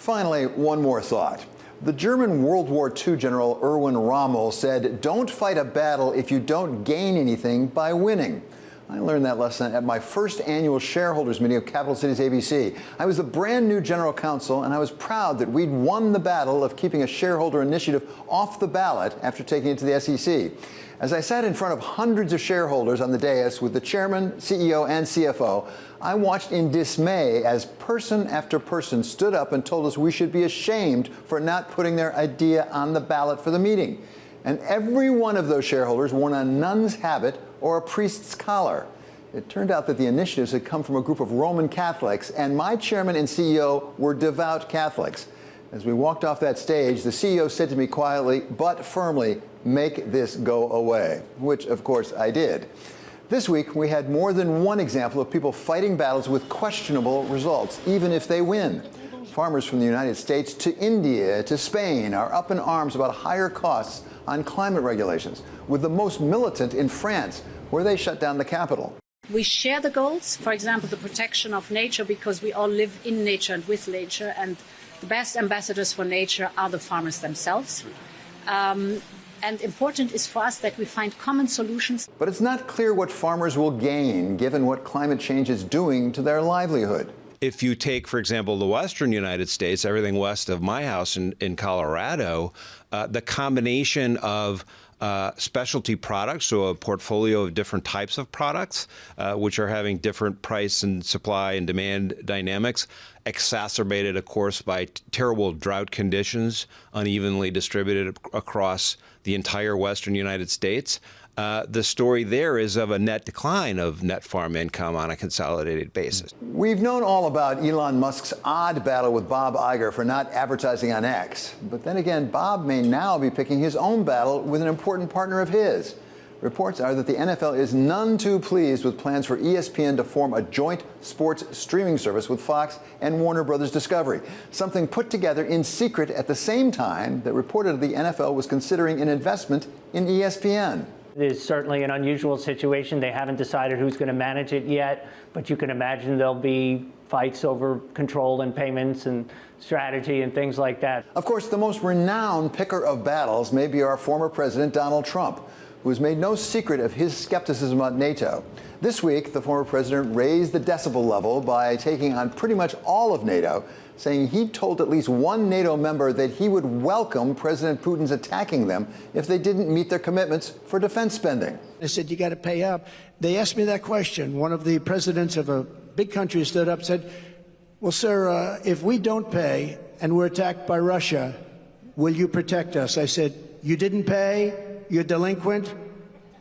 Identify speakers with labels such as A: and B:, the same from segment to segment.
A: Finally, one more thought. The German World War II General Erwin Rommel said, "Don't fight a battle if you don't gain anything by winning." I learned that lesson at my first annual shareholders meeting of Capital Cities ABC. I was the brand new general counsel, and I was proud that we'd won the battle of keeping a shareholder initiative off the ballot after taking it to the SEC. As I sat in front of hundreds of shareholders on the dais with the chairman, CEO, and CFO, I watched in dismay as person after person stood up and told us we should be ashamed for not putting their idea on the ballot for the meeting. And every one of those shareholders wore a nun's habit or a priest's collar. It turned out that the initiatives had come from a group of Roman Catholics, and my chairman and CEO were devout Catholics. As we walked off that stage, the CEO said to me quietly but firmly, "Make this go away," which, of course, I did. This week, we had more than one example of people fighting battles with questionable results, even if they win. Farmers from the United States to India to Spain are up in arms about higher costs on climate regulations, with the most militant in France, where they shut down the capital.
B: We share the goals, for example, the protection of nature, because we all live in nature and with nature, and the best ambassadors for nature are the farmers themselves. And important is for us that we find common solutions.
A: But it's not clear what farmers will gain, given what climate change is doing to their livelihood.
C: If you take, for example, the western United States, everything west of my house in Colorado, the combination of specialty products, so a portfolio of different types of products, which are having different price and supply and demand dynamics, exacerbated, of course, by terrible drought conditions, unevenly distributed across the entire western United States. The story there is of a net decline of net farm income on a consolidated basis.
A: We've known all about Elon Musk's odd battle with Bob Iger for not advertising on X. But then again, Bob may now be picking his own battle with an important partner of his. Reports are that the NFL is none too pleased with plans for ESPN to form a joint sports streaming service with Fox and Warner Brothers Discovery, something put together in secret at the same time that reported the NFL was considering an investment in ESPN.
D: It is certainly an unusual situation. They haven't decided who's going to manage it yet, but you can imagine there'll be fights over control and payments and strategy and things like that.
A: Of course, the most renowned picker of battles may be our former president, Donald Trump, who has made no secret of his skepticism about NATO. This week, the former president raised the decibel level by taking on pretty much all of NATO, saying he told at least one NATO member that he would welcome President Putin's attacking them if they didn't meet their commitments for defense spending.
E: I said, you got to pay up. They asked me that question. One of the presidents of a big country stood up and said, well, sir, if we don't pay and we're attacked by Russia, will you protect us? I said, you didn't pay? You're delinquent?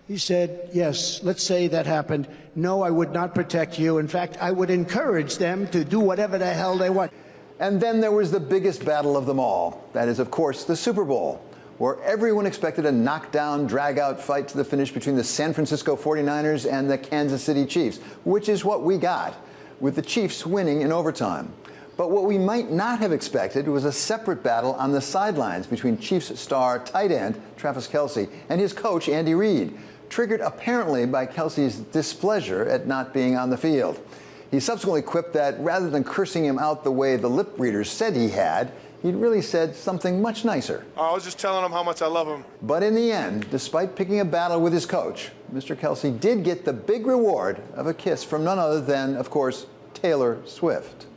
E: He said, yes, let's say that happened. No, I would not protect you. In fact, I would encourage them to do whatever the hell they want.
A: And then there was the biggest battle of them all. That is, of course, the Super Bowl, where everyone expected a knockdown, drag-out fight to the finish between the San Francisco 49ers and the Kansas City Chiefs, which is what we got, with the Chiefs winning in overtime. But what we might not have expected was a separate battle on the sidelines between Chiefs star tight end Travis Kelce and his coach Andy Reid, triggered apparently by Kelce's displeasure at not being on the field. He subsequently quipped that rather than cursing him out the way the lip readers said he had, he'd really said something much nicer.
F: I was just telling him how much I love him.
A: But in the end, despite picking a battle with his coach, Mr. Kelce did get the big reward of a kiss from none other than, of course, Taylor Swift.